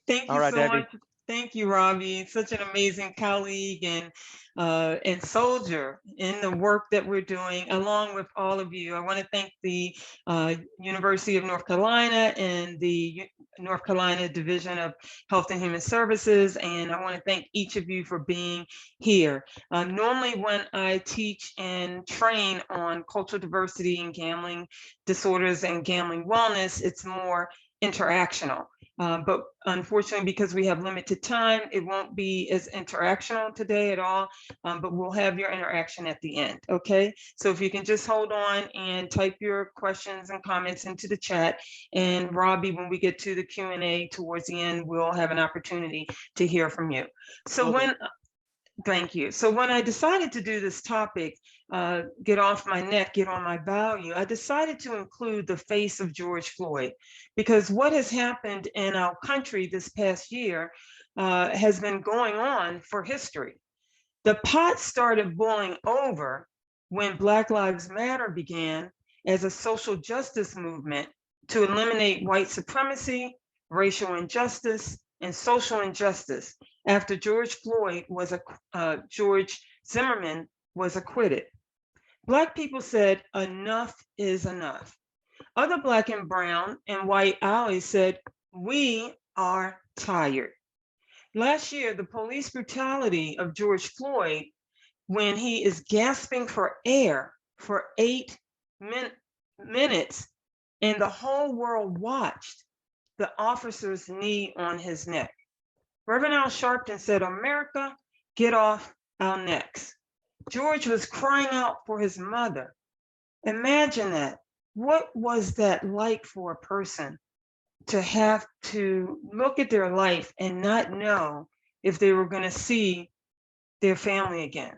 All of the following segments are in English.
Thank All you right, so Debbie. much. Thank you, Robbie. Such an amazing colleague and soldier in the work that we're doing, along with all of you. I want to thank the University of North Carolina and the North Carolina Division of Health and Human Services, and I want to thank each of you for being here. Normally, when I teach and train on cultural diversity and gambling disorders and gambling wellness, it's more interactional. But unfortunately, because we have limited time, it won't be as interactional today at all, but we'll have your interaction at the end, okay? So if you can just hold on and type your questions and comments into the chat, and Robbie, when we get to the Q&A towards the end, we'll have an opportunity to hear from you. So Will do. when Thank you. So when I decided to do this topic, get off my neck, get on my value, I decided to include the face of George Floyd, because what has happened in our country this past year has been going on for history. The pot started boiling over when Black Lives Matter began as a social justice movement to eliminate white supremacy, racial injustice, and social injustice after George Zimmerman was acquitted. Black people said enough is enough. Other Black and brown and white allies said we are tired. Last year, the police brutality of George Floyd, when he is gasping for air for 8 minutes and the whole world watched the officer's knee on his neck. Reverend Al Sharpton said, America, get off our necks. George was crying out for his mother. Imagine that. What was that like for a person to have to look at their life and not know if they were going to see their family again?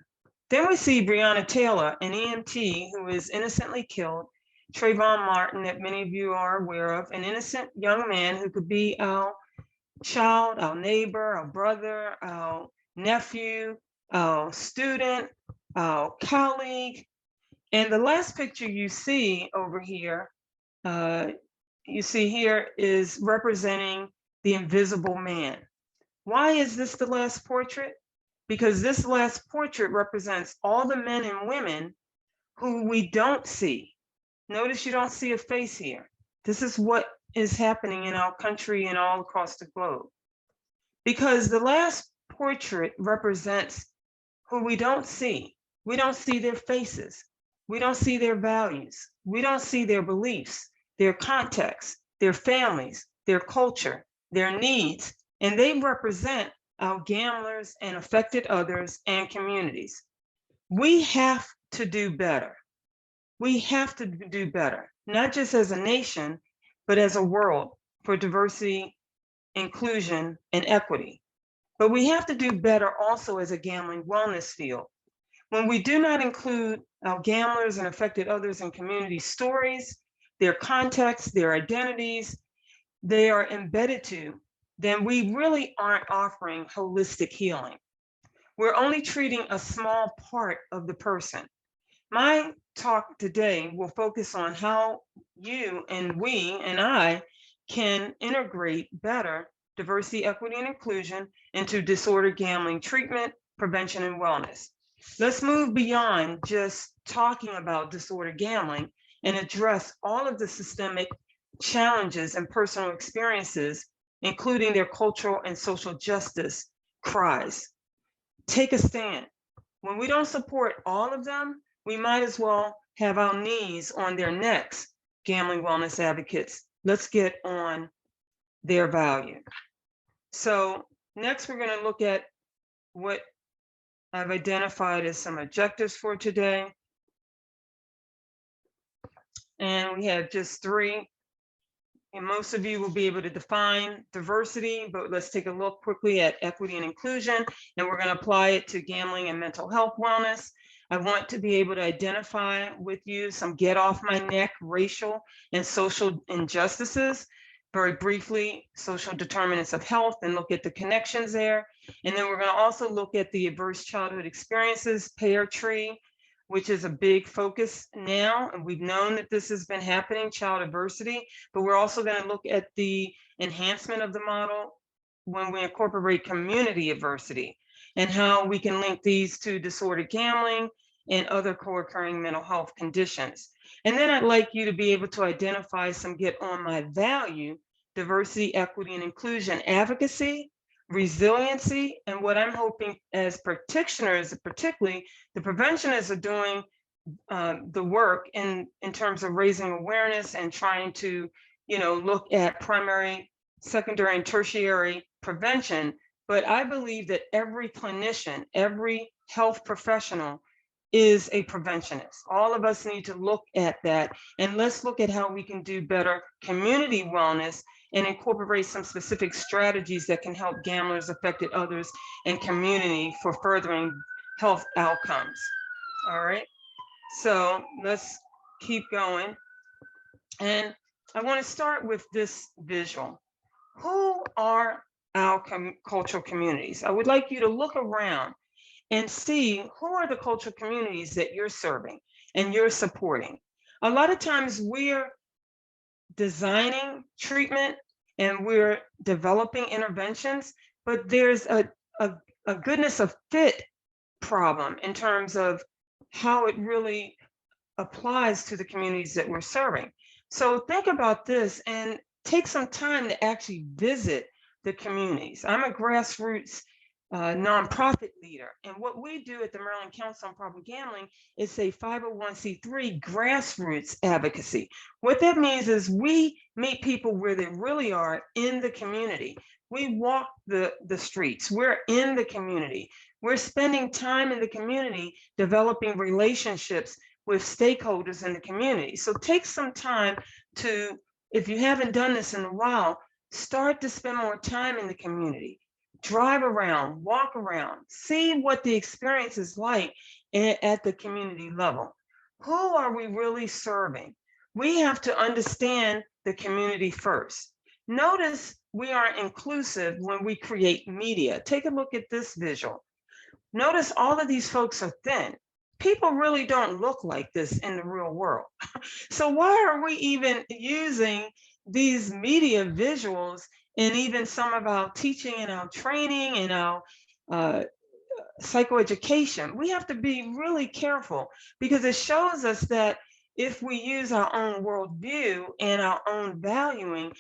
Then we see Breonna Taylor, an EMT who is innocently killed, Trayvon Martin, that many of you are aware of, an innocent young man who could be our child, our neighbor, our brother, our nephew, our student, our colleague. And the last picture you see over here, is representing the invisible man. Why is this the last portrait? Because this last portrait represents all the men and women who we don't see. Notice you don't see a face here. This is what is happening in our country and all across the globe. Because the last portrait represents who we don't see. We don't see their faces. We don't see their values. We don't see their beliefs, their context, their families, their culture, their needs, and they represent our gamblers and affected others and communities. We have to do better. We have to do better, not just as a nation, but as a world for diversity, inclusion, and equity. But we have to do better also as a gambling wellness field. When we do not include our gamblers and affected others in community stories, their contexts, their identities, they are embedded to, then we really aren't offering holistic healing. We're only treating a small part of the person. My talk today will focus on how you and we and I can integrate better diversity, equity, and inclusion into disorder gambling treatment, prevention, and wellness. Let's move beyond just talking about disorder gambling and address all of the systemic challenges and personal experiences, including their cultural and social justice cries. Take a stand. When we don't support all of them, we might as well have our knees on their necks, gambling wellness advocates. Let's get on their value. So next we're going to look at what I've identified as some objectives for today. And we have just 3. And most of you will be able to define diversity, but let's take a look quickly at equity and inclusion, and we're going to apply it to gambling and mental health wellness. I want to be able to identify with you some get off my neck racial and social injustices. Very briefly, social determinants of health, and look at the connections there. And then we're going to also look at the adverse childhood experiences pair tree, which is a big focus now. And we've known that this has been happening, child adversity, but we're also going to look at the enhancement of the model, when we incorporate community adversity and how we can link these to disordered gambling and other co-occurring mental health conditions. And then I'd like you to be able to identify some get on my value: diversity, equity, and inclusion advocacy, resiliency, and what I'm hoping as practitioners, particularly the preventionists, are doing the work in terms of raising awareness and trying to, look at primary, secondary, and tertiary prevention. But I believe that every clinician, every health professional is a preventionist. All of us need to look at that, and let's look at how we can do better community wellness and incorporate some specific strategies that can help gamblers, affected others, and community for furthering health outcomes. All right. So let's keep going. And I want to start with this visual. Who are our cultural communities? I would like you to look around and see who are the cultural communities that you're serving and you're supporting. A lot of times we're designing treatment and we're developing interventions, but there's a goodness of fit problem in terms of how it really applies to the communities that we're serving. So think about this and take some time to actually visit the communities. I'm a grassroots nonprofit leader, and what we do at the Maryland Council on Problem Gambling is a 501c3 grassroots advocacy. What that means is we meet people where they really are in the community. We walk the streets. We're in the community. We're spending time in the community developing relationships with stakeholders in the community. So take some time to, if you haven't done this in a while, start to spend more time in the community. Drive around, walk around, see what the experience is like at the community level. Who are we really serving? We have to understand the community first. Notice we are inclusive when we create media. Take a look at this visual. Notice all of these folks are thin. People really don't look like this in the real world. So why are we even using these media visuals and even some of our teaching and our training and our psychoeducation? We have to be really careful because it shows us that if we use our own worldview and our own valuing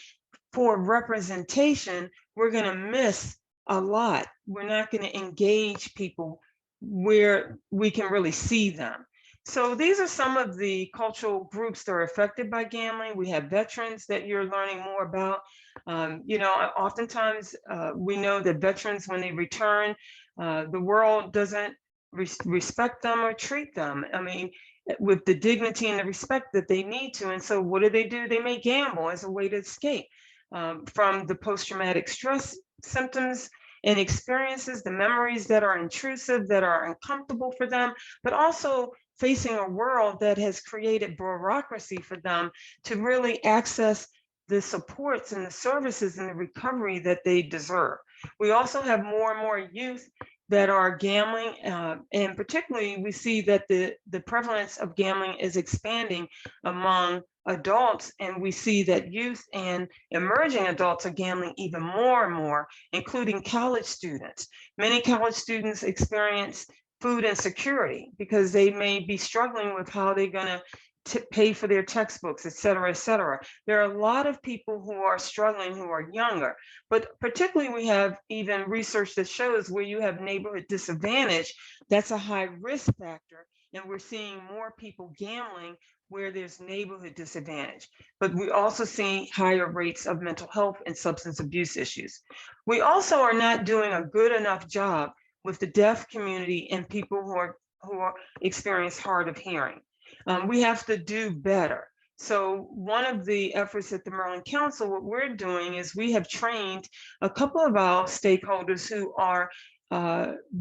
for representation, we're going to miss a lot. We're not going to engage people where we can really see them. So these are some of the cultural groups that are affected by gambling. We have veterans that you're learning more about. Oftentimes we know that veterans, when they return, the world doesn't respect them or treat them, with the dignity and the respect that they need to. And so what do? They may gamble as a way to escape from the post-traumatic stress symptoms and experiences, the memories that are intrusive, that are uncomfortable for them, but also facing a world that has created bureaucracy for them to really access the supports and the services and the recovery that they deserve. We also have more and more youth that are gambling, and particularly we see that the prevalence of gambling is expanding among adults, and we see that youth and emerging adults are gambling even more and more, including college students. Many college students experience food insecurity because they may be struggling with how they're going to pay for their textbooks, et cetera, et cetera. There are a lot of people who are struggling who are younger, but particularly we have even research that shows where you have neighborhood disadvantage, that's a high risk factor. And we're seeing more people gambling where there's neighborhood disadvantage, but we also see higher rates of mental health and substance abuse issues. We also are not doing a good enough job with the deaf community and people who experience hard of hearing. We have to do better. So one of the efforts at the Maryland Council, what we're doing is we have trained a couple of our stakeholders who are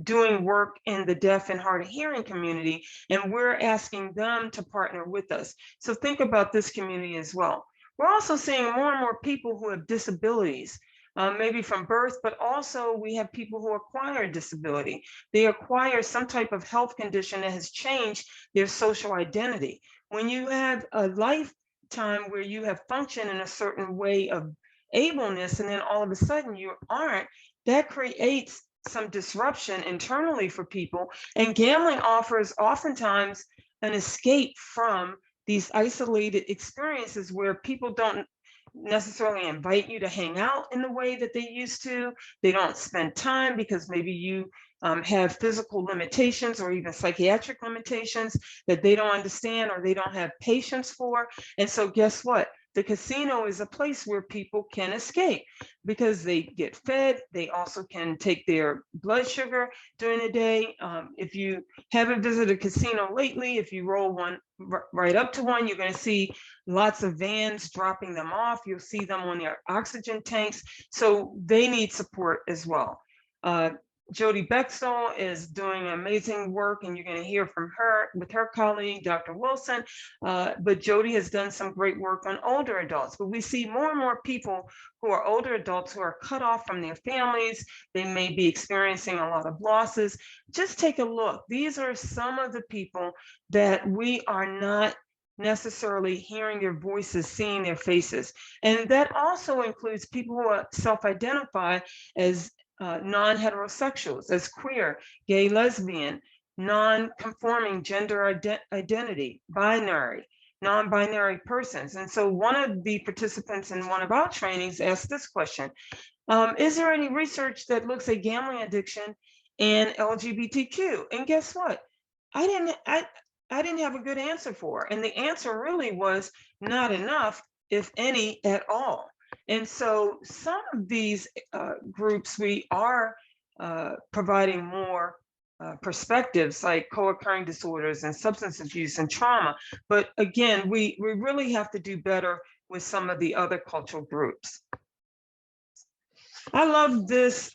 doing work in the deaf and hard of hearing community, and we're asking them to partner with us. So think about this community as well. We're also seeing more and more people who have disabilities, maybe from birth, but also we have people who acquire disability. They acquire some type of health condition that has changed their social identity. When you have a lifetime where you have functioned in a certain way of ableness, and then all of a sudden you aren't, that creates some disruption internally for people. And gambling offers oftentimes an escape from these isolated experiences where people don't necessarily invite you to hang out in the way that they used to. They don't spend time because maybe you have physical limitations or even psychiatric limitations that they don't understand or they don't have patience for. And so guess what? The casino is a place where people can escape because they get fed. They also can take their blood sugar during the day. If you haven't visited a casino lately, if you roll one right up to one, you're going to see lots of vans dropping them off. You'll see them on their oxygen tanks. So they need support as well. Jody Bexell is doing amazing work, and you're going to hear from her with her colleague, Dr. Wilson. But Jody has done some great work on older adults. But we see more and more people who are older adults who are cut off from their families. They may be experiencing a lot of losses. Just take a look. These are some of the people that we are not necessarily hearing their voices, seeing their faces. And that also includes people who are self-identify as non-heterosexuals, as queer, gay, lesbian, non-conforming gender identity, binary, non-binary persons. And so one of the participants in one of our trainings asked this question: is there any research that looks at gambling addiction and LGBTQ? And guess what? I didn't have a good answer for. And the answer really was not enough, if any at all. And so some of these groups, we are providing more perspectives, like co-occurring disorders and substance abuse and trauma. But again, we really have to do better with some of the other cultural groups. I love this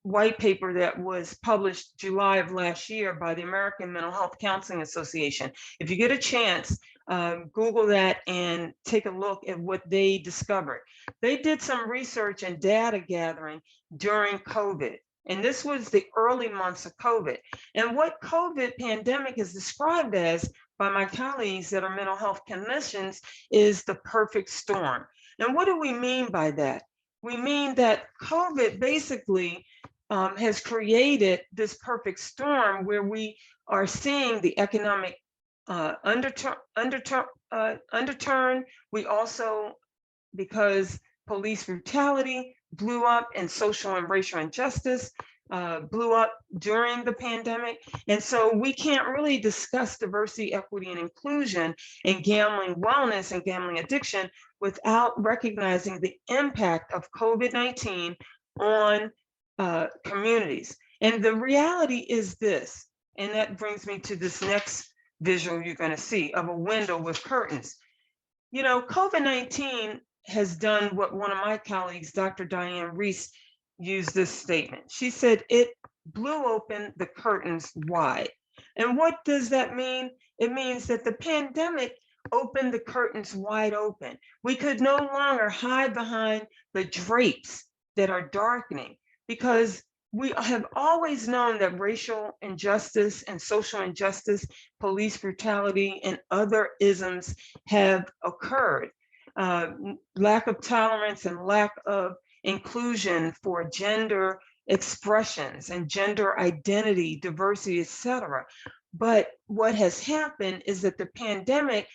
white paper that was published July of last year by the American Mental Health Counseling Association. If you get a chance, Google that and take a look at what they discovered. They did some research and data gathering during COVID. And this was the early months of COVID. And what COVID pandemic is described as by my colleagues that are mental health clinicians is the perfect storm. And what do we mean by that? We mean that COVID basically has created this perfect storm where we are seeing the economic underturn. We also, because police brutality blew up and social and racial injustice blew up during the pandemic. And so we can't really discuss diversity, equity, and inclusion and gambling wellness and gambling addiction without recognizing the impact of COVID-19 on communities. And the reality is this, and that brings me to this next visual you're going to see of a window with curtains. You know, COVID-19 has done what one of my colleagues, Dr. Diane Reese, used this statement. She said, it blew open the curtains wide. And what does that mean? It means that the pandemic opened the curtains wide open. We could no longer hide behind the drapes that are darkening, because we have always known that racial injustice and social injustice, police brutality, and other isms have occurred. Lack of tolerance and lack of inclusion for gender expressions and gender identity, diversity, etc. But what has happened is that the pandemic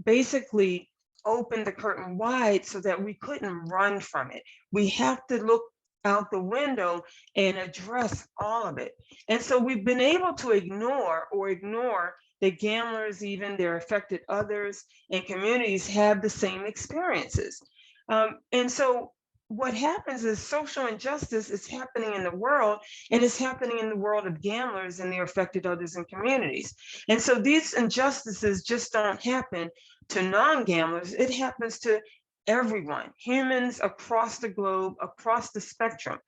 basically opened the curtain wide so that we couldn't run from it. We have to look out the window and address all of it. And so we've been able to ignore that gamblers, even their affected others and communities, have the same experiences. And so what happens is social injustice is happening in the world, and it's happening in the world of gamblers and their affected others and communities. And so these injustices just don't happen to non-gamblers. It happens to everyone, humans across the globe, across the spectrum.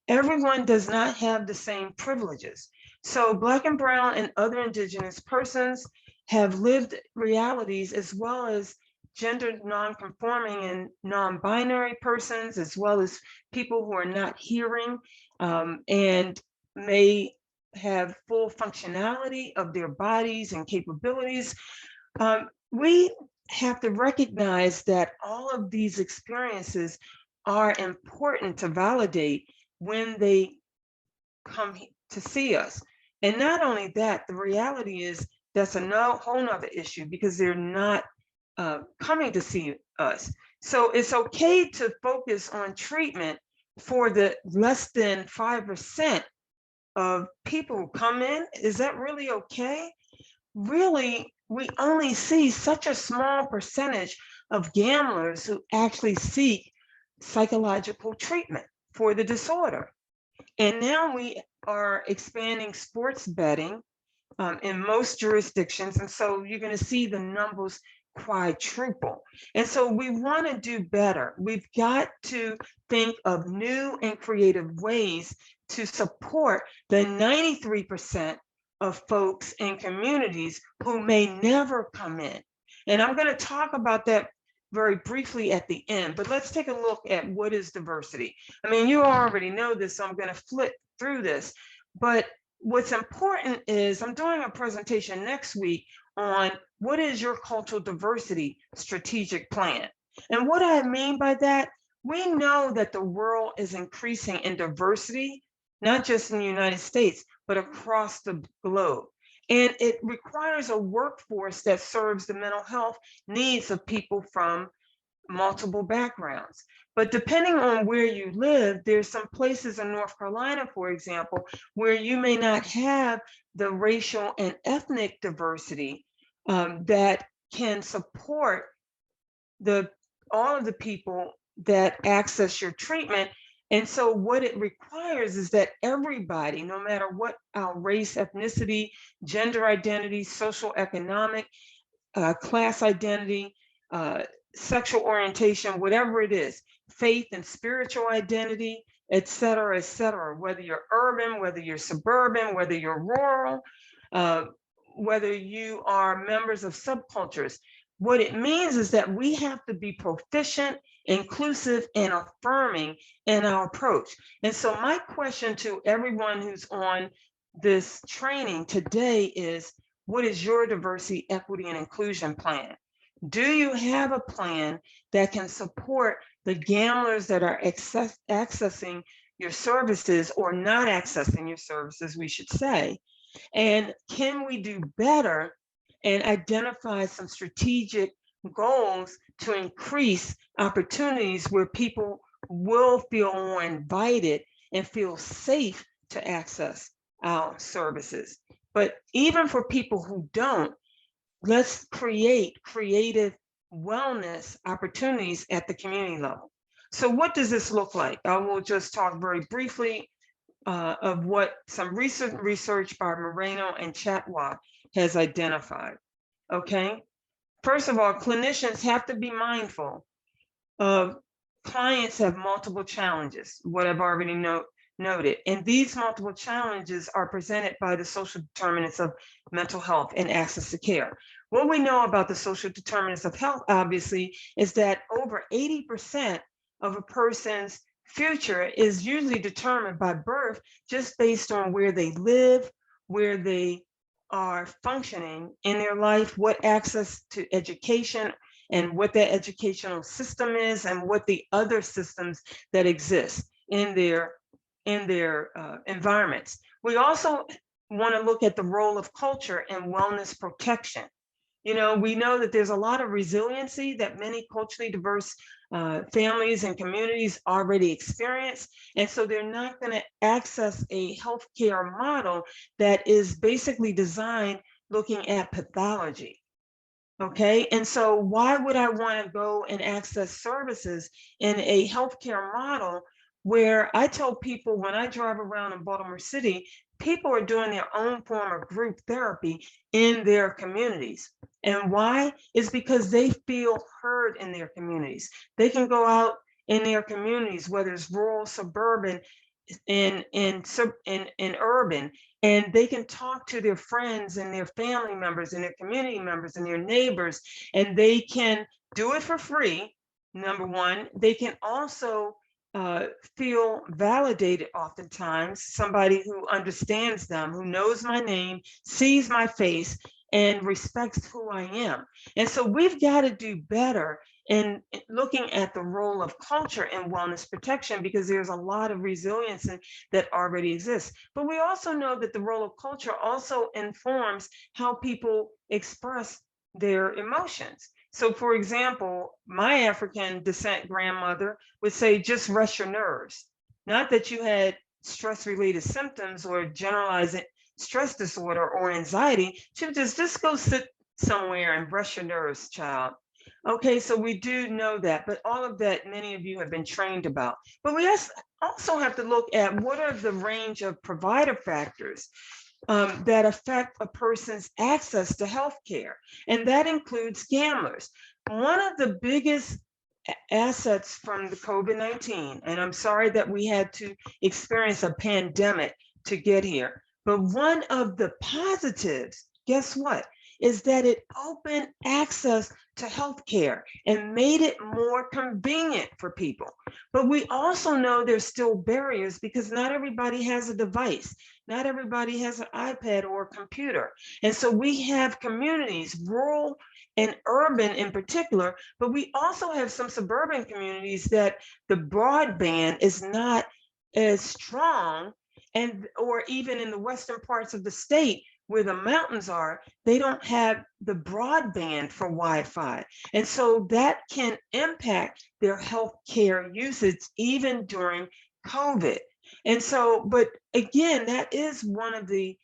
Everyone does not have the same privileges. So Black and Brown and other Indigenous persons have lived realities, as well as gender non-conforming and non-binary persons, as well as people who are not hearing and may have full functionality of their bodies and capabilities. We have to recognize that all of these experiences are important to validate when they come to see us. And not only that, the reality is that's a whole nother issue because they're not coming to see us. So it's okay to focus on treatment for the less than 5% of people who come in. Is that really okay? Really, we only see such a small percentage of gamblers who actually seek psychological treatment for the disorder. And now we are expanding sports betting in most jurisdictions. And so you're going to see the numbers quadruple. And so we want to do better. We've got to think of new and creative ways to support the 93% of folks in communities who may never come in. And I'm going to talk about that very briefly at the end, but let's take a look at what is diversity. I mean, you already know this, so I'm going to flip through this, but what's important is I'm doing a presentation next week on what is your cultural diversity strategic plan. And what I mean by that, we know that the world is increasing in diversity, not just in the United States, but across the globe. And it requires a workforce that serves the mental health needs of people from multiple backgrounds. But depending on where you live, there's some places in North Carolina, for example, where you may not have the racial and ethnic diversity that can support all of the people that access your treatment. And so what it requires is that everybody, no matter what our race, ethnicity, gender identity, social, economic, class identity, sexual orientation, whatever it is, faith and spiritual identity, et cetera, whether you're urban, whether you're suburban, whether you're rural, whether you are members of subcultures. What it means is that we have to be proficient, inclusive, and affirming in our approach. And so my question to everyone who's on this training today is, what is your diversity, equity, and inclusion plan? Do you have a plan that can support the gamblers that are accessing your services or not accessing your services, we should say? And can we do better and identify some strategic goals to increase opportunities where people will feel more invited and feel safe to access our services? But even for people who don't, let's create creative wellness opportunities at the community level. So what does this look like? I will just talk very briefly of what some recent research by Moreno and Chatwa has identified. Okay, first of all, clinicians have to be mindful of clients have multiple challenges, what I've already noted. And these multiple challenges are presented by the social determinants of mental health and access to care. What we know about the social determinants of health, obviously, is that over 80% of a person's future is usually determined by birth, just based on where they live, where they are functioning in their life, what access to education and what that educational system is, and what the other systems that exist in their environments. We also want to look at the role of culture and wellness protection. You know, we know that there's a lot of resiliency that many culturally diverse families and communities already experience. And so they're not going to access a healthcare model that is basically designed looking at pathology. Okay, and so why would I want to go and access services in a healthcare model where I tell people when I drive around in Baltimore City, people are doing their own form of group therapy in their communities. And why? Is because they feel heard in their communities. They can go out in their communities, whether it's rural, suburban, in urban, and they can talk to their friends and their family members and their community members and their neighbors, and they can do it for free. Number one, they can also feel validated oftentimes, somebody who understands them, who knows my name, sees my face, and respects who I am. And so we've got to do better and looking at the role of culture in wellness protection, because there's a lot of resilience that already exists. But we also know that the role of culture also informs how people express their emotions. So, for example, my African descent grandmother would say, just rest your nerves. Not that you had stress related symptoms or generalized stress disorder or anxiety. She would just go sit somewhere and rest your nerves, child. Okay, so we do know that, but all of that many of you have been trained about. But we also have to look at what are the range of provider factors that affect a person's access to health care, and that includes gamblers. One of the biggest assets from the COVID-19, and I'm sorry that we had to experience a pandemic to get here, but one of the positives, guess what, is that it opened access to healthcare and made it more convenient for people. But we also know there's still barriers because not everybody has a device. Not everybody has an iPad or a computer. And so we have communities, rural and urban in particular, but we also have some suburban communities that the broadband is not as strong, and or even in the western parts of the state where the mountains are, they don't have the broadband for Wi-Fi. And so that can impact their healthcare usage even during COVID. And so, but again, that is one of the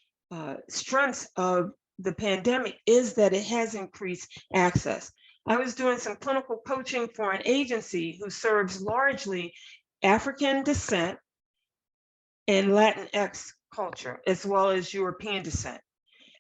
strengths of the pandemic, is that it has increased access. I was doing some clinical coaching for an agency who serves largely African descent and Latinx culture, as well as European descent.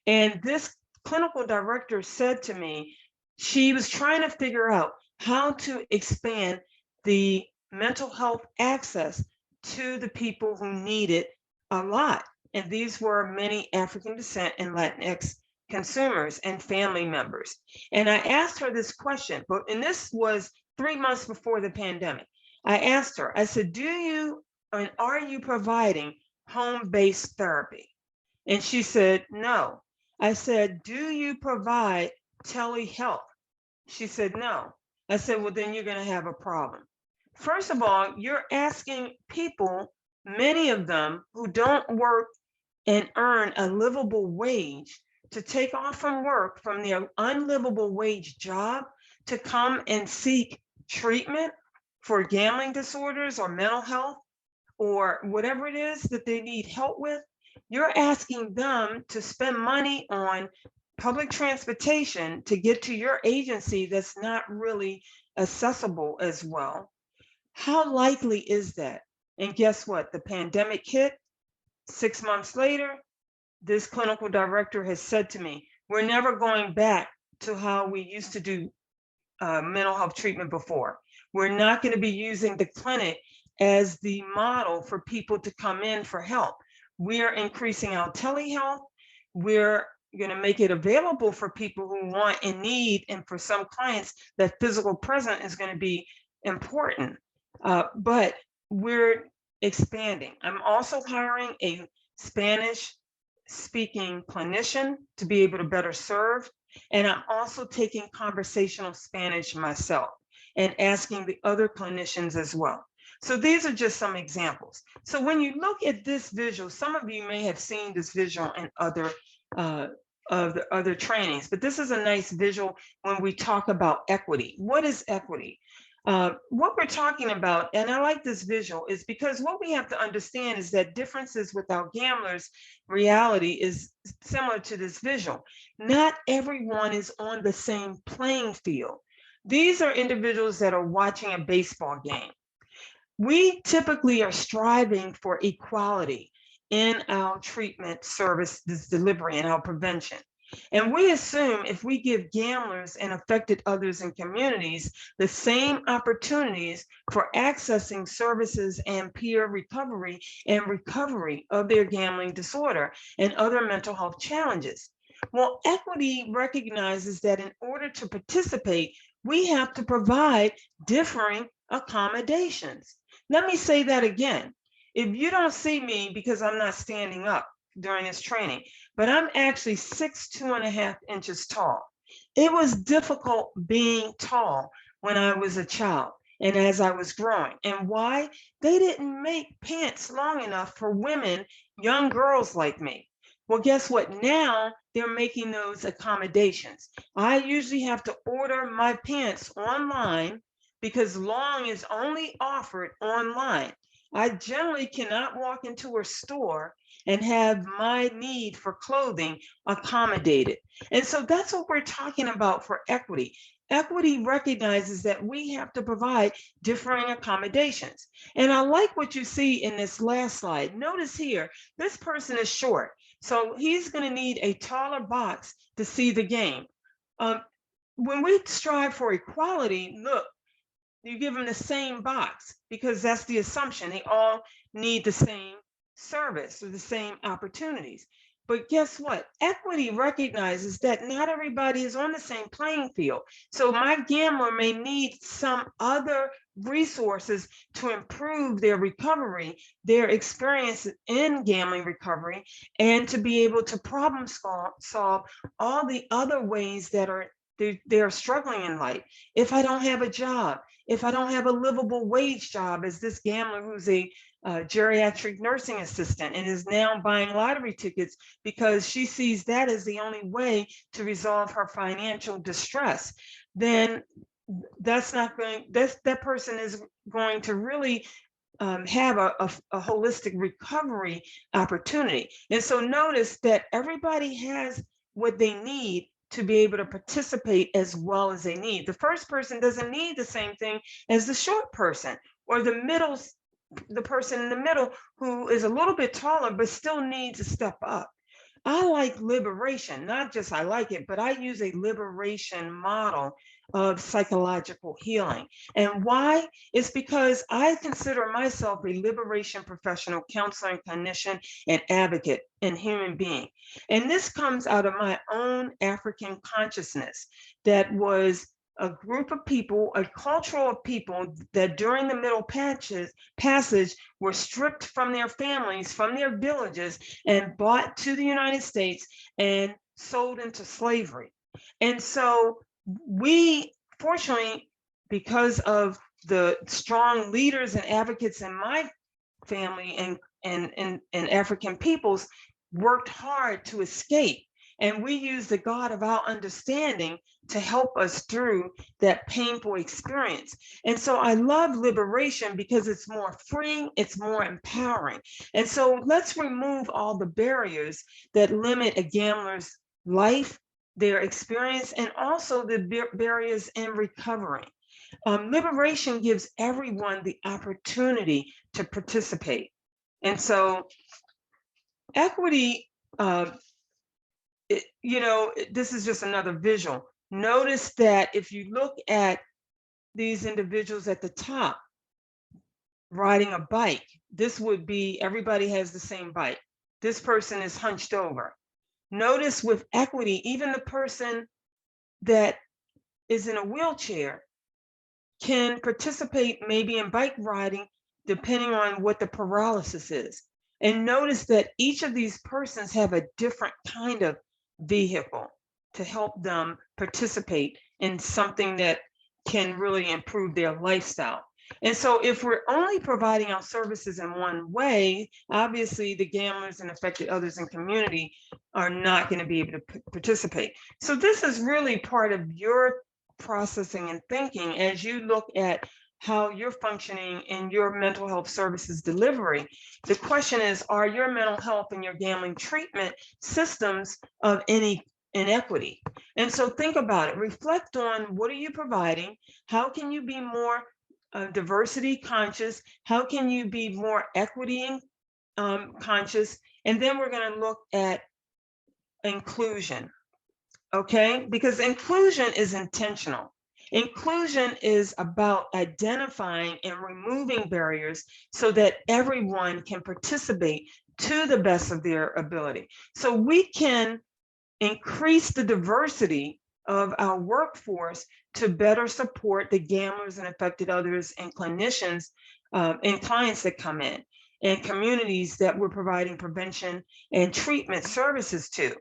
And this clinical director said to me, she was trying to figure out how to expand the mental health access to the people who need it a lot. And these were many African descent and Latinx consumers and family members. And I asked her this question, and this was 3 months before the pandemic. I asked her, I said, do you and are you providing home-based therapy? And she said, no. I said, do you provide telehealth? She said, no. I said, well, then you're going to have a problem. First of all, you're asking people, many of them who don't work and earn a livable wage, to take off from work from their unlivable wage job to come and seek treatment for gambling disorders or mental health or whatever it is that they need help with. You're asking them to spend money on public transportation to get to your agency that's not really accessible as well. How likely is that? And guess what? The pandemic hit. 6 months later, this clinical director has said to me, we're never going back to how we used to do mental health treatment before. We're not going to be using the clinic as the model for people to come in for help. We're increasing our telehealth. We're going to make it available for people who want and need, and for some clients, that physical presence is going to be important. But we're expanding. I'm also hiring a Spanish speaking clinician to be able to better serve. And I'm also taking conversational Spanish myself and asking the other clinicians as well. So these are just some examples. So when you look at this visual, some of you may have seen this visual in other of the other trainings, but this is a nice visual when we talk about equity. What is equity? What we're talking about, and I like this visual, is because what we have to understand is that differences with our gamblers' reality is similar to this visual. Not everyone is on the same playing field. These are individuals that are watching a baseball game. We typically are striving for equality in our treatment service delivery and our prevention. And we assume if we give gamblers and affected others in communities the same opportunities for accessing services and peer recovery and recovery of their gambling disorder and other mental health challenges. Well, equity recognizes that in order to participate, we have to provide differing accommodations. Let me say that again. If you don't see me because I'm not standing up during this training, but I'm actually 6'2.5" tall. It was difficult being tall when I was a child and as I was growing. And why? They didn't make pants long enough for women, young girls like me. Well, guess what? Now they're making those accommodations. I usually have to order my pants online because long is only offered online. I generally cannot walk into a store and have my need for clothing accommodated. And so that's what we're talking about for equity. Equity recognizes that we have to provide differing accommodations. And I like what you see in this last slide. Notice here, this person is short. So he's going to need a taller box to see the game. When we strive for equality, look, you give them the same box because that's the assumption. They all need the same service or the same opportunities. But guess what? Equity recognizes that not everybody is on the same playing field. So my gambler may need some other resources to improve their recovery, their experience in gambling recovery, and to be able to problem solve all the other ways that they're struggling in life. If I don't have a job, if I don't have a livable wage job, as this gambler who's a geriatric nursing assistant and is now buying lottery tickets because she sees that as the only way to resolve her financial distress, then that's not going, that person is going to really have a holistic recovery opportunity. And so notice that everybody has what they need to be able to participate as well as they need. The first person doesn't need the same thing as the short person, or the person in the middle who is a little bit taller but still needs to step up. I like liberation, not just I like it, but I use a liberation model of psychological healing. And why? It's because I consider myself a liberation professional, counselor, and clinician, and advocate, and human being. And this comes out of my own African consciousness that was a group of people, a culture of people that during the Middle Passage were stripped from their families, from their villages, and brought to the United States and sold into slavery. And so we, fortunately, because of the strong leaders and advocates in my family and African peoples, worked hard to escape. And we use the God of our understanding to help us through that painful experience. And so I love liberation because it's more freeing, it's more empowering. And so let's remove all the barriers that limit a gambler's life, their experience, and also the barriers in recovery. Liberation gives everyone the opportunity to participate. And so equity, this is just another visual. Notice that if you look at these individuals at the top riding a bike, this would be everybody has the same bike. This person is hunched over. Notice with equity, even the person that is in a wheelchair can participate maybe in bike riding, depending on what the paralysis is. And notice that each of these persons have a different kind of vehicle to help them participate in something that can really improve their lifestyle. And so if we're only providing our services in one way, obviously the gamblers and affected others in community are not going to be able to participate. So this is really part of your processing and thinking as you look at how you're functioning in your mental health services delivery. The question is, are your mental health and your gambling treatment systems of any inequity? And so think about it, reflect on what are you providing? How can you be more diversity conscious? How can you be more equity conscious? And then we're going to look at inclusion, okay? Because inclusion is intentional. Inclusion is about identifying and removing barriers so that everyone can participate to the best of their ability. So we can increase the diversity of our workforce to better support the gamblers and affected others and clinicians and clients that come in, and communities that we're providing prevention and treatment services to.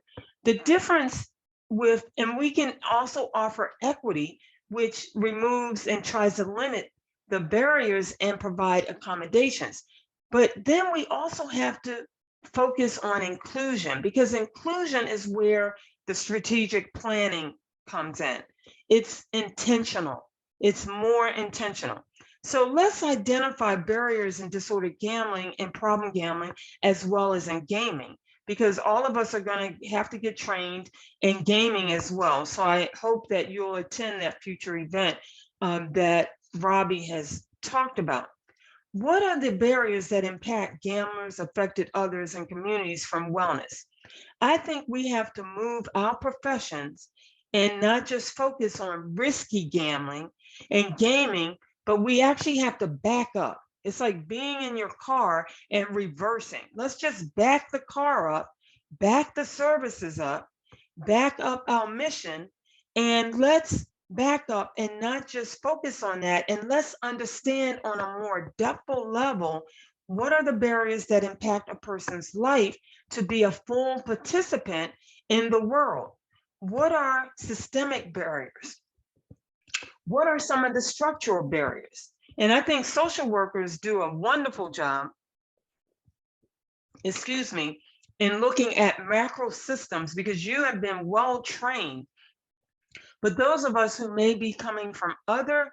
The difference with, and we can also offer equity which removes and tries to limit the barriers and provide accommodations. But then we also have to focus on inclusion, because inclusion is where the strategic planning comes in. It's intentional. It's more intentional. So let's identify barriers in disordered gambling and problem gambling, as well as in gaming, because all of us are going to have to get trained in gaming as well. So I hope that you'll attend that future event that Robbie has talked about. What are the barriers that impact gamblers, affected others, and communities from wellness? I think we have to move our professions and not just focus on risky gambling and gaming, but we actually have to back up. It's like being in your car and reversing. Let's just back the car up, back the services up, back up our mission, and let's back up and not just focus on that. And let's understand on a more depthful level, what are the barriers that impact a person's life to be a full participant in the world? What are systemic barriers? What are some of the structural barriers? And I think social workers do a wonderful job, in looking at macro systems, because you have been well trained. But those of us who may be coming from other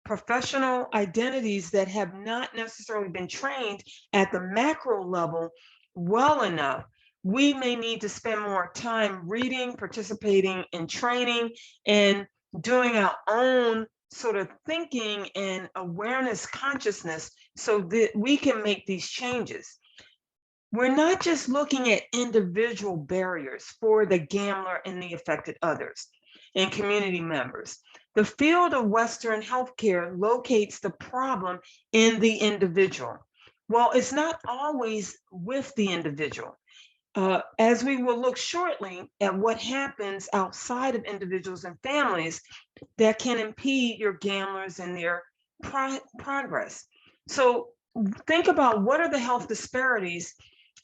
professional identities that have not necessarily been trained at the macro level well enough, we may need to spend more time reading, participating in training, and doing our own sort of thinking and awareness consciousness so that we can make these changes. We're not just looking at individual barriers for the gambler and the affected others and community members. The field of Western healthcare locates the problem in the individual. Well, it's not always with the individual. As we will look shortly at what happens outside of individuals and families that can impede your gamblers and their progress. So think about, what are the health disparities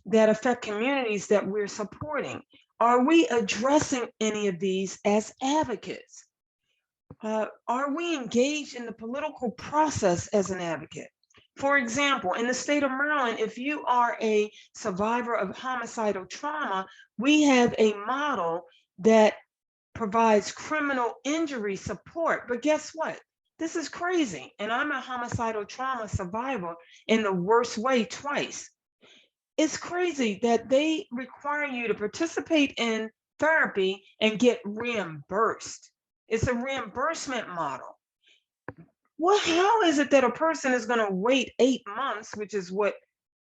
that affect communities that we're supporting? Are we addressing any of these as advocates? Are we engaged in the political process as an advocate? For example, in the state of Maryland, if you are a survivor of homicidal trauma, we have a model that provides criminal injury support. But guess what? This is crazy. And I'm a homicidal trauma survivor in the worst way twice. It's crazy that they require you to participate in therapy and get reimbursed. It's a reimbursement model. Well, how is it that a person is going to wait 8 months, which is what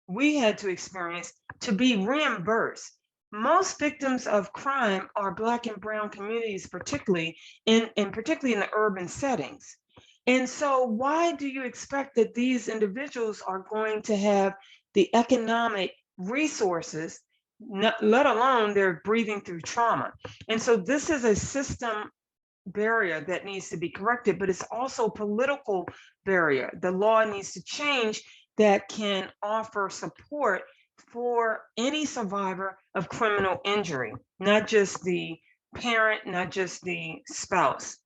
we had to experience, to be reimbursed? Most victims of crime are Black and Brown communities, particularly in the urban settings. And so why do you expect that these individuals are going to have the economic resources, let alone they're breathing through trauma? And so this is a system barrier that needs to be corrected, but it's also political barrier. The law needs to change that can offer support for any survivor of criminal injury, not just the parent, not just the spouse,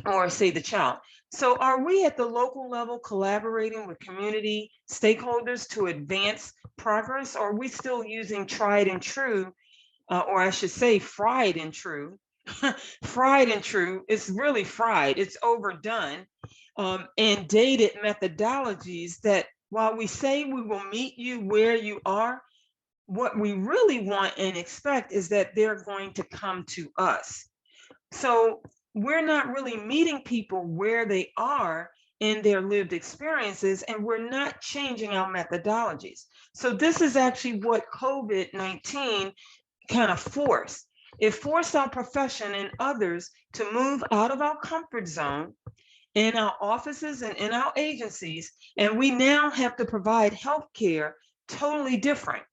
or say the child. So are we at the local level collaborating with community stakeholders to advance progress? Or are we still using tried and true, or I should say fried and true? Fried and true, it's really fried, it's overdone, and dated methodologies that, while we say we will meet you where you are, what we really want and expect is that they're going to come to us. So we're not really meeting people where they are in their lived experiences, and we're not changing our methodologies. So this is actually what COVID-19 kind of forced. It forced our profession and others to move out of our comfort zone in our offices and in our agencies, and we now have to provide healthcare totally different.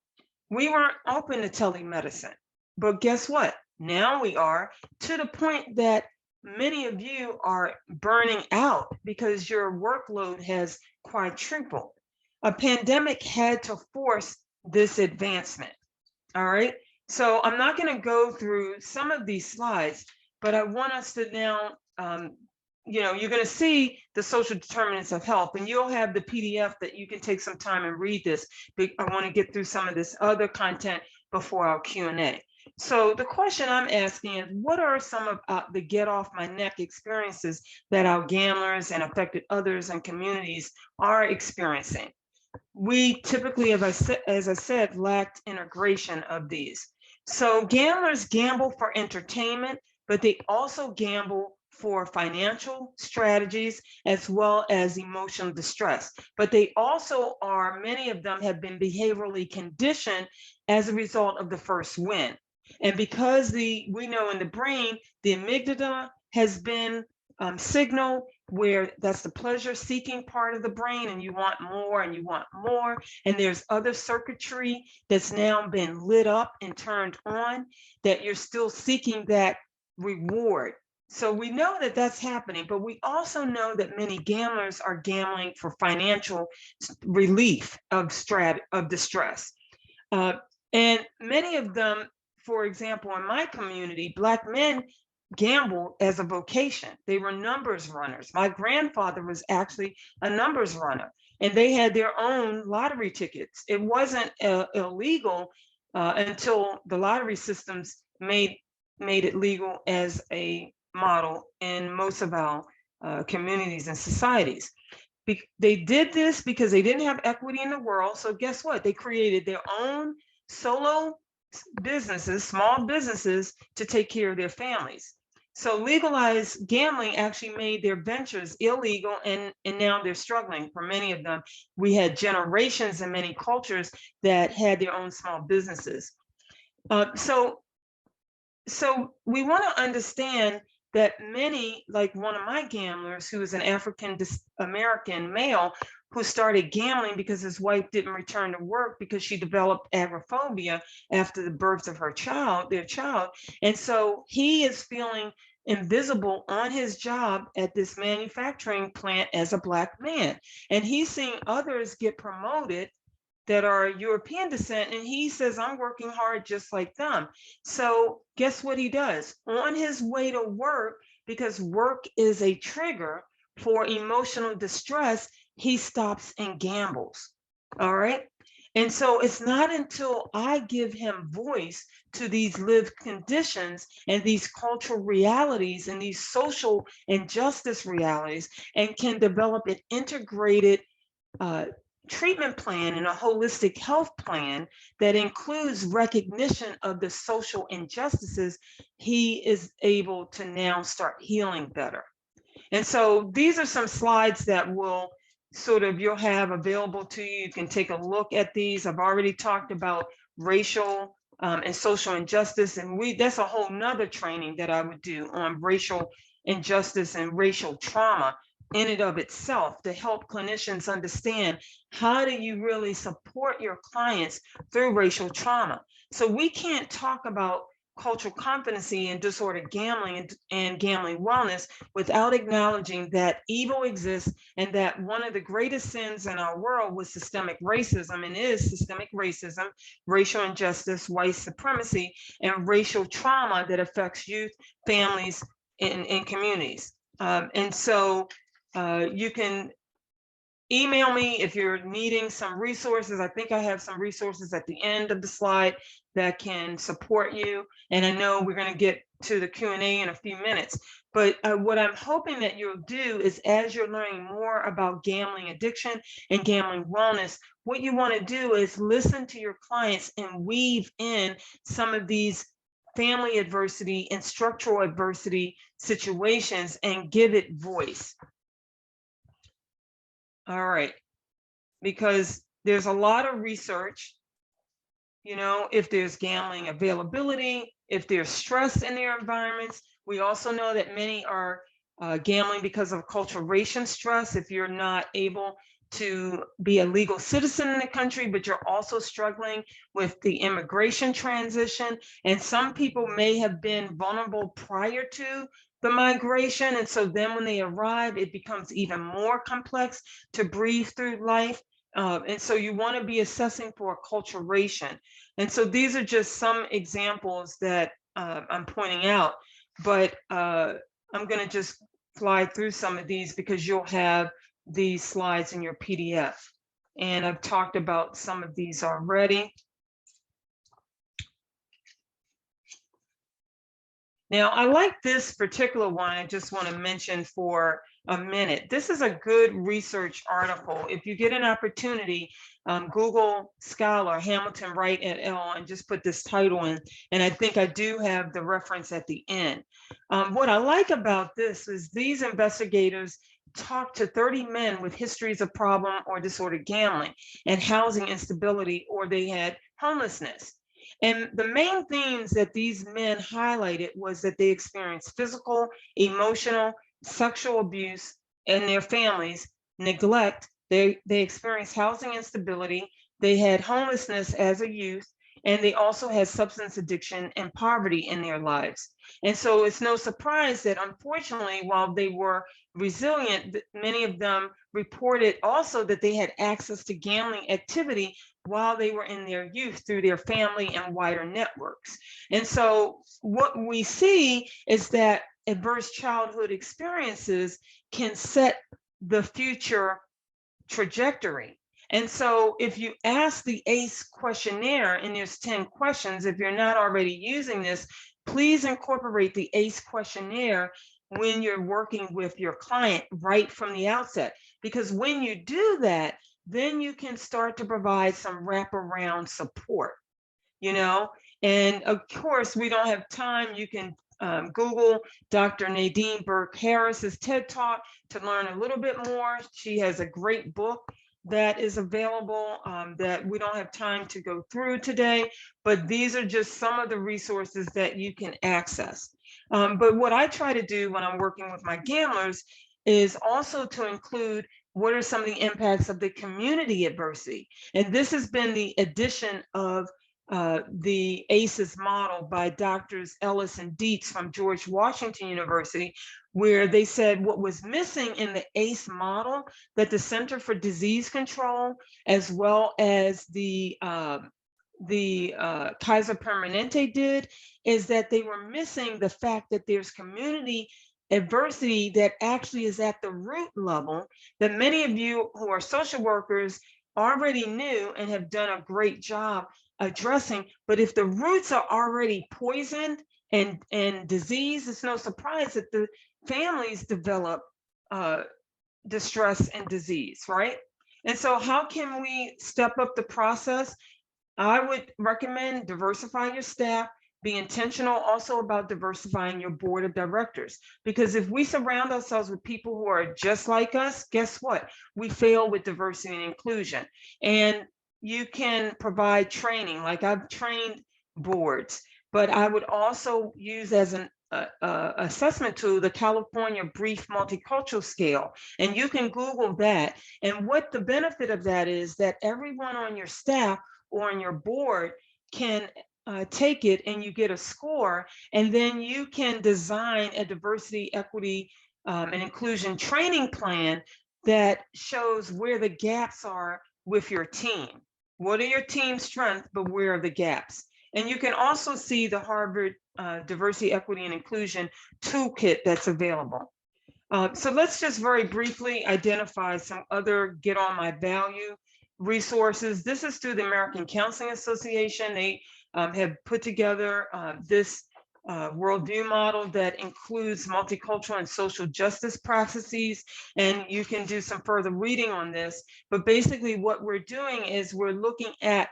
We weren't open to telemedicine, but guess what? Now we are, to the point that many of you are burning out because your workload has quadrupled. A pandemic had to force this advancement. All right. So I'm not going to go through some of these slides, but I want us to now you're going to see the social determinants of health, and you'll have the PDF that you can take some time and read this. But I want to get through some of this other content before our Q&A. So the question I'm asking is, what are some of the get off my neck experiences that our gamblers and affected others and communities are experiencing? We typically, as I said, lacked integration of these. So gamblers gamble for entertainment, but they also gamble for financial strategies as well as emotional distress. But they also are, many of them have been behaviorally conditioned as a result of the first win. And because we know in the brain, the amygdala has been signaled, where that's the pleasure seeking part of the brain, and you want more and you want more. And there's other circuitry that's now been lit up and turned on, that you're still seeking that reward. So we know that that's happening, but we also know that many gamblers are gambling for financial relief of distress. And many of them, for example, in my community, Black men gambled as a vocation. They were numbers runners. My grandfather was actually a numbers runner, and they had their own lottery tickets. It wasn't illegal until the lottery systems made it legal as a model in most of our communities and societies. They did this because they didn't have equity in the world. So guess what? They created their own solo businesses, small businesses, to take care of their families. So legalized gambling actually made their ventures illegal, and now they're struggling. For many of them, we had generations in many cultures that had their own small businesses. So we want to understand that many, like one of my gamblers, who is an African American male, who started gambling because his wife didn't return to work because she developed agoraphobia after the birth of their child. And so he is feeling invisible on his job at this manufacturing plant as a Black man. And he's seeing others get promoted that are European descent, and he says, I'm working hard just like them. So guess what he does? On his way to work, because work is a trigger for emotional distress, he stops and gambles. All right. And so it's not until I give him voice to these lived conditions and these cultural realities and these social injustice realities, and can develop an integrated treatment plan and a holistic health plan that includes recognition of the social injustices, he is able to now start healing better. And so these are some slides that will you'll have available to you. You can take a look at these. I've already talked about racial and social injustice, and that's a whole nother training that I would do on racial injustice and racial trauma in and of itself, to help clinicians understand how do you really support your clients through racial trauma. So we can't talk about cultural competency and disordered gambling and gambling wellness without acknowledging that evil exists, and that one of the greatest sins in our world was systemic racism, and is systemic racism, racial injustice, white supremacy, and racial trauma that affects youth, families, and communities. And so you can email me if you're needing some resources. I think I have some resources at the end of the slide that can support you. And I know we're going to get to the Q&A in a few minutes. But what I'm hoping that you'll do is, as you're learning more about gambling addiction and gambling wellness, what you want to do is listen to your clients and weave in some of these family adversity and structural adversity situations and give it voice. All right, because there's a lot of research, if there's gambling availability, if there's stress in their environments. We also know that many are gambling because of acculturation stress. If you're not able to be a legal citizen in the country, but you're also struggling with the immigration transition. And some people may have been vulnerable prior to the migration. And so then when they arrive, it becomes even more complex to breathe through life. And so you want to be assessing for acculturation. And so these are just some examples that I'm pointing out, but I'm going to just fly through some of these because you'll have these slides in your PDF. And I've talked about some of these already. Now, I like this particular one. I just want to mention for a minute. This is a good research article. If you get an opportunity, Google Scholar, Hamilton Wright et al., and just put this title in. And I think I do have the reference at the end. What I like about this is these investigators talked to 30 men with histories of problem or disordered gambling and housing instability, or they had homelessness. And the main themes that these men highlighted was that they experienced physical, emotional, sexual abuse in their families, neglect, they experienced housing instability, they had homelessness as a youth, and they also had substance addiction and poverty in their lives. And so it's no surprise that unfortunately, while they were resilient, many of them reported also that they had access to gambling activity while they were in their youth through their family and wider networks. And so what we see is that adverse childhood experiences can set the future trajectory. And so if you ask the ACE questionnaire, and there's 10 questions, if you're not already using this, please incorporate the ACE questionnaire when you're working with your client right from the outset. Because when you do that, then you can start to provide some wraparound support, you know? And of course, we don't have time. You can Google Dr. Nadine Burke-Harris's TED Talk to learn a little bit more. She has a great book that is available that we don't have time to go through today, but these are just some of the resources that you can access. But what I try to do when I'm working with my gamblers is also to include what are some of the impacts of the community adversity. And this has been the addition of the ACEs model by Doctors Ellis and Dietz from George Washington University, where they said what was missing in the ACE model that the Center for Disease Control, as well as the Kaiser Permanente did, is that they were missing the fact that there's community adversity that actually is at the root level that many of you who are social workers already knew and have done a great job addressing. But if the roots are already poisoned and disease, it's no surprise that the families develop distress and disease, right? And so how can we step up the process? I would recommend diversifying your staff. Be intentional also about diversifying your board of directors, because if we surround ourselves with people who are just like us, guess what? We fail with diversity and inclusion. And you can provide training, like I've trained boards, but I would also use as an assessment tool the California Brief Multicultural Scale, and you can Google that. And what the benefit of that is that everyone on your staff or on your board can take it, and you get a score, and then you can design a diversity, equity, and inclusion training plan that shows where the gaps are with your team. What are your team strengths, but where are the gaps? And you can also see the Harvard Diversity, Equity, and Inclusion Toolkit that's available. So let's just very briefly identify some other Get on My Value resources. This is through the American Counseling Association. They have put together this worldview model that includes multicultural and social justice processes, and you can do some further reading on this. But basically what we're doing is we're looking at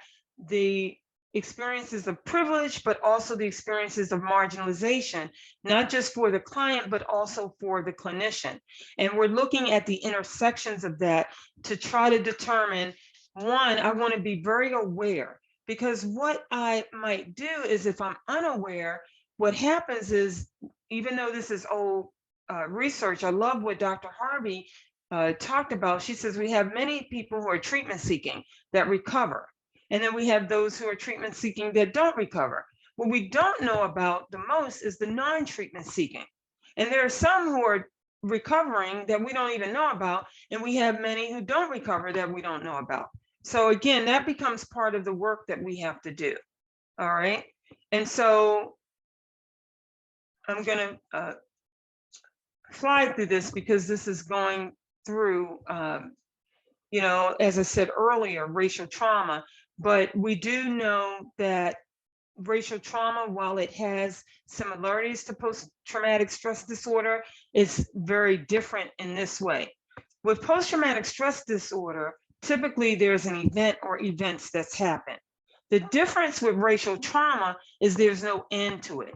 the experiences of privilege, but also the experiences of marginalization, not just for the client, but also for the clinician. And we're looking at the intersections of that to try to determine, one, I want to be very aware, because what I might do is if I'm unaware, what happens is, even though this is old research, I love what Dr. Harvey talked about. She says we have many people who are treatment seeking that recover. And then we have those who are treatment seeking that don't recover. What we don't know about the most is the non-treatment seeking. And there are some who are recovering that we don't even know about. And we have many who don't recover that we don't know about. So again, that becomes part of the work that we have to do. All right. And so I'm going to fly through this because this is going through, you know, as I said earlier, racial trauma. But we do know that racial trauma, while it has similarities to post-traumatic stress disorder, is very different in this way. With post-traumatic stress disorder, typically there's an event or events that's happened. The difference with racial trauma is there's no end to it.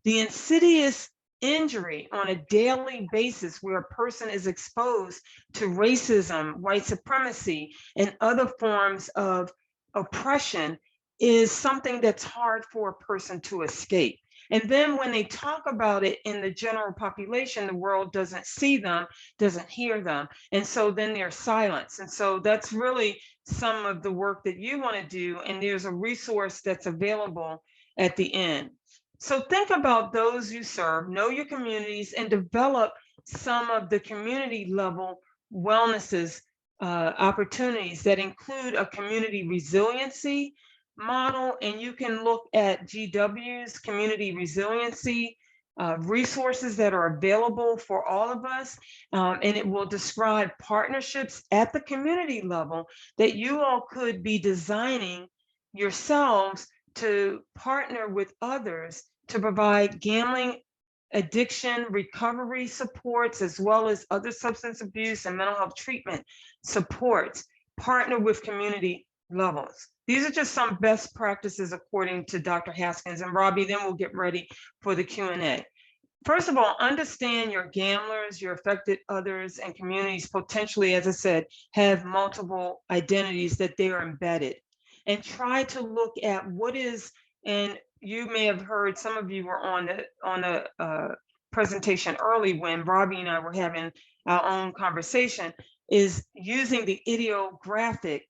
The insidious injury on a daily basis where a person is exposed to racism, white supremacy, and other forms of oppression is something that's hard for a person to escape. And then when they talk about it in the general population, the world doesn't see them, doesn't hear them. And so then they're silenced. And so that's really some of the work that you want to do. And there's a resource that's available at the end. So think about those you serve, know your communities, and develop some of the community level wellnesses opportunities that include a community resiliency model. And you can look at GW's community resiliency resources that are available for all of us. And it will describe partnerships at the community level that you all could be designing yourselves to partner with others to provide gambling addiction recovery supports, as well as other substance abuse and mental health treatment supports. Partner with community levels. These are just some best practices according to Dr. Haskins. And Robbie, then we'll get ready for the Q&A. First of all, understand your gamblers, your affected others, and communities potentially, as I said, have multiple identities that they are embedded. And try to look at what is, and you may have heard, some of you were on the presentation early when Robbie and I were having our own conversation, is using the idiographic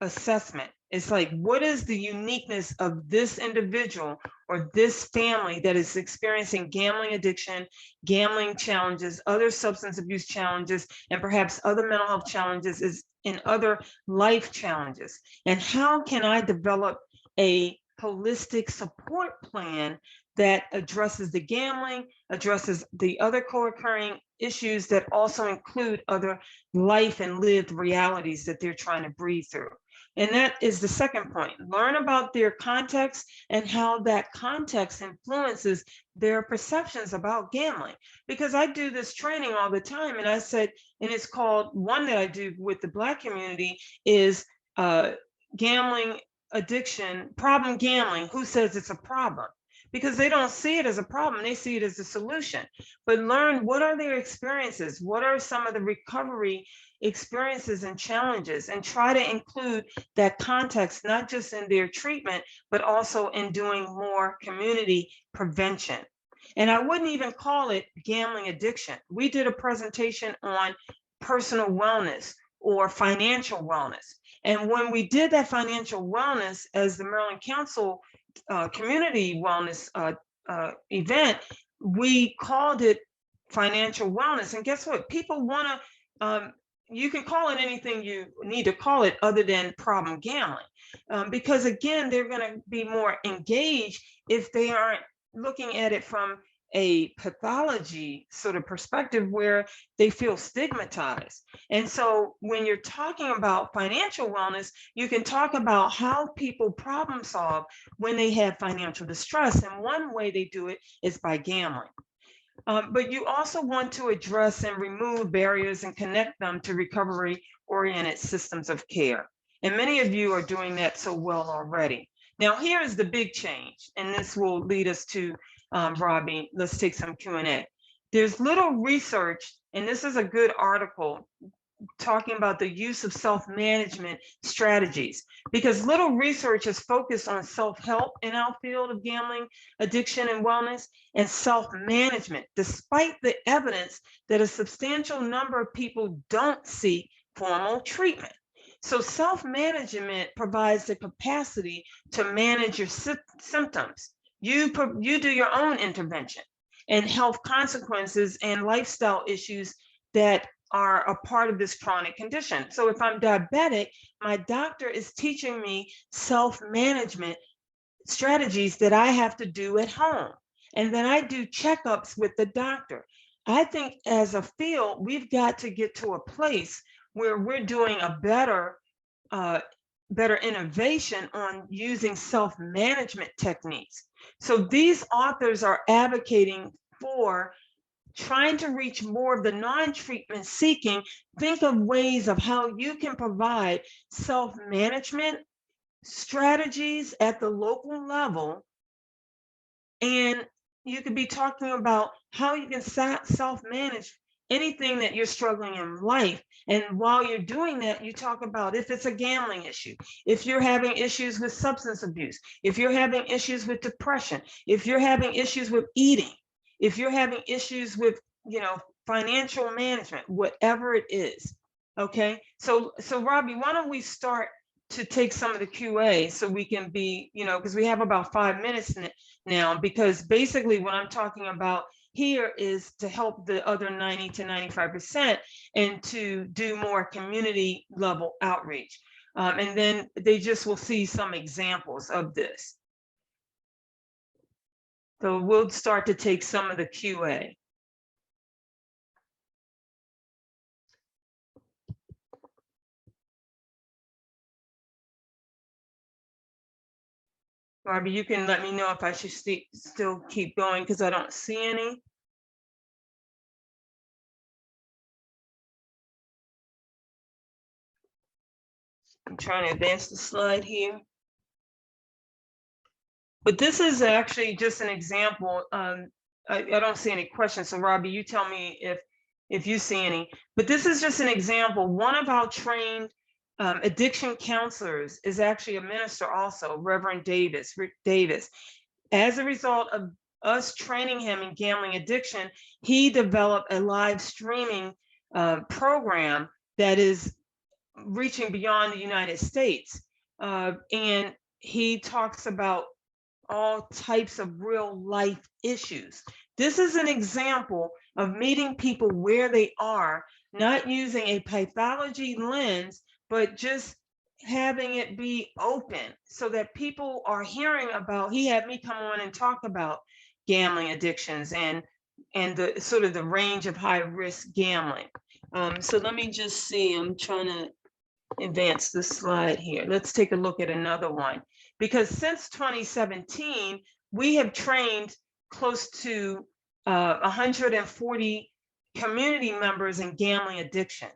assessment. It's like, what is the uniqueness of this individual or this family that is experiencing gambling addiction, gambling challenges, other substance abuse challenges, and perhaps other mental health challenges, is in other life challenges. And how can I develop a holistic support plan that addresses the gambling, addresses the other co-occurring issues that also include other life and lived realities that they're trying to breathe through. And that is the second point. Learn about their context and how that context influences their perceptions about gambling. Because I do this training all the time, and I said, and it's called, one that I do with the Black community is gambling addiction, problem gambling. Who says it's a problem? Because they don't see it as a problem, they see it as a solution. But learn, what are their experiences? What are some of the recovery experiences and challenges? And try to include that context, not just in their treatment, but also in doing more community prevention. And I wouldn't even call it gambling addiction. We did a presentation on personal wellness or financial wellness. And when we did that financial wellness as the Maryland Council community wellness event, we called it financial wellness. And guess what? People want to, you can call it anything you need to call it other than problem gambling. Because again, they're going to be more engaged if they aren't looking at it from a pathology sort of perspective where they feel stigmatized. And so when you're talking about financial wellness, you can talk about how people problem solve when they have financial distress. And one way they do it is by gambling. But you also want to address and remove barriers and connect them to recovery-oriented systems of care. And many of you are doing that so well already. Now, here is the big change, and this will lead us to Robbie. Let's take some Q&A. There's little research, and this is a good article talking about the use of self-management strategies, because little research is focused on self-help in our field of gambling, addiction, and wellness, and self-management, despite the evidence that a substantial number of people don't seek formal treatment. So self-management provides the capacity to manage your symptoms. You do your own intervention and health consequences and lifestyle issues that are a part of this chronic condition. So if I'm diabetic, my doctor is teaching me self-management strategies that I have to do at home. And then I do checkups with the doctor. I think as a field, we've got to get to a place where we're doing a better innovation on using self-management techniques. So these authors are advocating for trying to reach more of the non-treatment seeking. Think of ways of how you can provide self-management strategies at the local level. And you could be talking about how you can self-manage anything that you're struggling in life. And while you're doing that, you talk about if it's a gambling issue, if you're having issues with substance abuse, if you're having issues with depression, if you're having issues with eating, if you're having issues with, financial management, whatever it is. Okay. So Robbie, why don't we start to take some of the QA so we can be, because we have about 5 minutes now, because basically what I'm talking about here is to help the other 90 to 95% and to do more community level outreach. And then they just will see some examples of this. So we'll start to take some of the QA. Barbie, you can let me know if I should still keep going because I don't see any. I'm trying to advance the slide here. But this is actually just an example. I don't see any questions. So Robbie, you tell me if you see any. But this is just an example. One of our trained addiction counselors is actually a minister also, Reverend Rick Davis. As a result of us training him in gambling addiction, he developed a live streaming program that is reaching beyond the United States. And he talks about all types of real life issues. This is an example of meeting people where they are, not using a pathology lens, but just having it be open so that people are hearing about. He had me come on and talk about gambling addictions and the sort of the range of high risk gambling. So let me just see, I'm trying to advance the slide here. Let's take a look at another one, because since 2017, we have trained close to 140 community members in gambling addiction.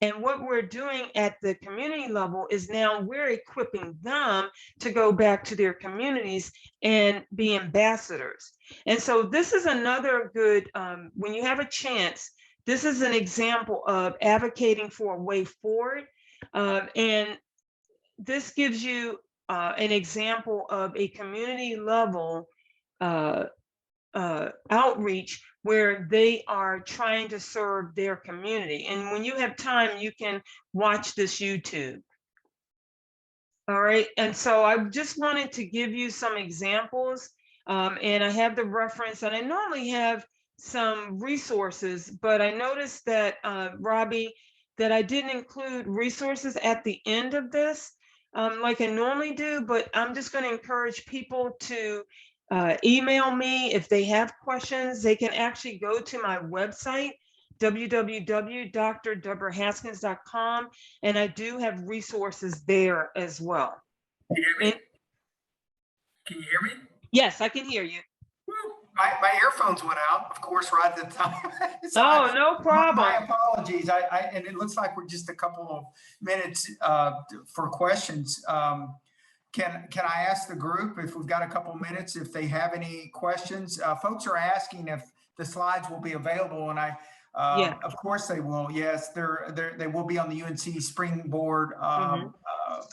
And what we're doing at the community level is now we're equipping them to go back to their communities and be ambassadors. And so this is another good, when you have a chance, this is an example of advocating for a way forward. And this gives you an example of a community level outreach where they are trying to serve their community. And when you have time, you can watch this YouTube. All right. And so I just wanted to give you some examples. And I have the reference, and I normally have some resources, but I noticed that, Robbie, that I didn't include resources at the end of this, like I normally do, but I'm just going to encourage people to email me if they have questions. They can actually go to my website, www.drdeborahhaskins.com, and I do have resources there as well. Can you hear me? Can you hear me? Yes, I can hear you. My earphones went out, of course, right at the time. So no problem. My apologies. And it looks like we're just a couple of minutes for questions. Can I ask the group if we've got a couple minutes if they have any questions? Folks are asking if the slides will be available, and yeah. Of course they will. Yes, they will be on the UNC Springboard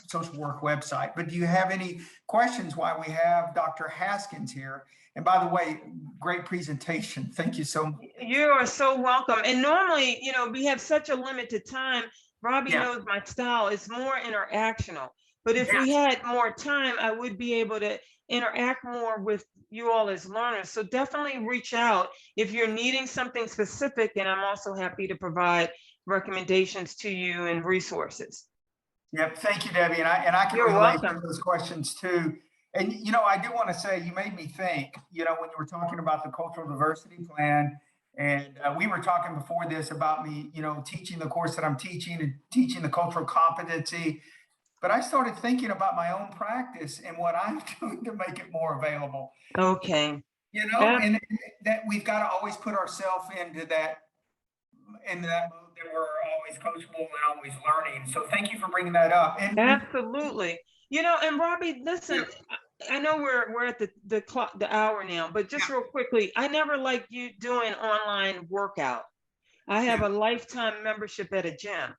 social work website. But do you have any questions while we have Dr. Haskins here? And by the way, great presentation. Thank you so much. You are so welcome. And normally, we have such a limited time. Robbie knows my style is more interactional. But if we had more time, I would be able to interact more with you all as learners. So definitely reach out if you're needing something specific, and I'm also happy to provide recommendations to you and resources. Yep, thank you, Debbie. And I can relate to those questions too. And, I do want to say, you made me think, when you were talking about the cultural diversity plan, And we were talking before this about me, teaching the course that I'm teaching and teaching the cultural competency. But I started thinking about my own practice and what I'm doing to make it more available. Okay. And that we've got to always put ourselves into that mode that we're always coachable and always learning. So thank you for bringing that up. And Absolutely. And Robbie, listen, I know we're at the clock, the hour now, but just real quickly, I never liked you doing online workout. I have a lifetime membership at a gym.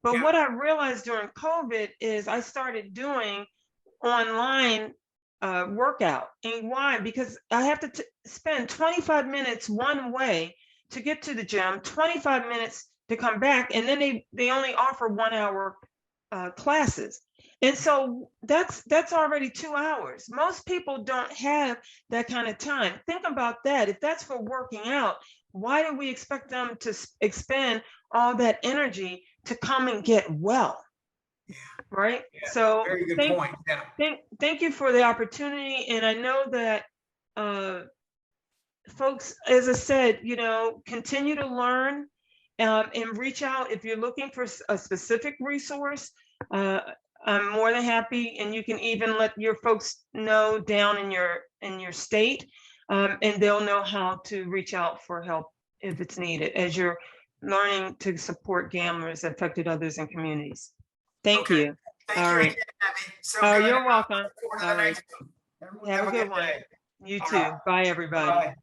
But what I realized during COVID is I started doing online workout. And why? Because I have to spend 25 minutes one way to get to the gym, 25 minutes to come back, and then they only offer 1 hour classes. And so that's already 2 hours. Most people don't have that kind of time. Think about that. If that's for working out, why do we expect them to expend all that energy to come and get well? Right? So very good point. thank you for the opportunity. And I know that folks, as I said, continue to learn and reach out if you're looking for a specific resource. I'm more than happy, and you can even let your folks know down in your state, and they'll know how to reach out for help if it's needed as you're learning to support gamblers that affected others in communities. Thank you. Thank All you right. again, Abby. Oh, you're welcome. All right. Have a good one. You too. Bye, everybody. Bye.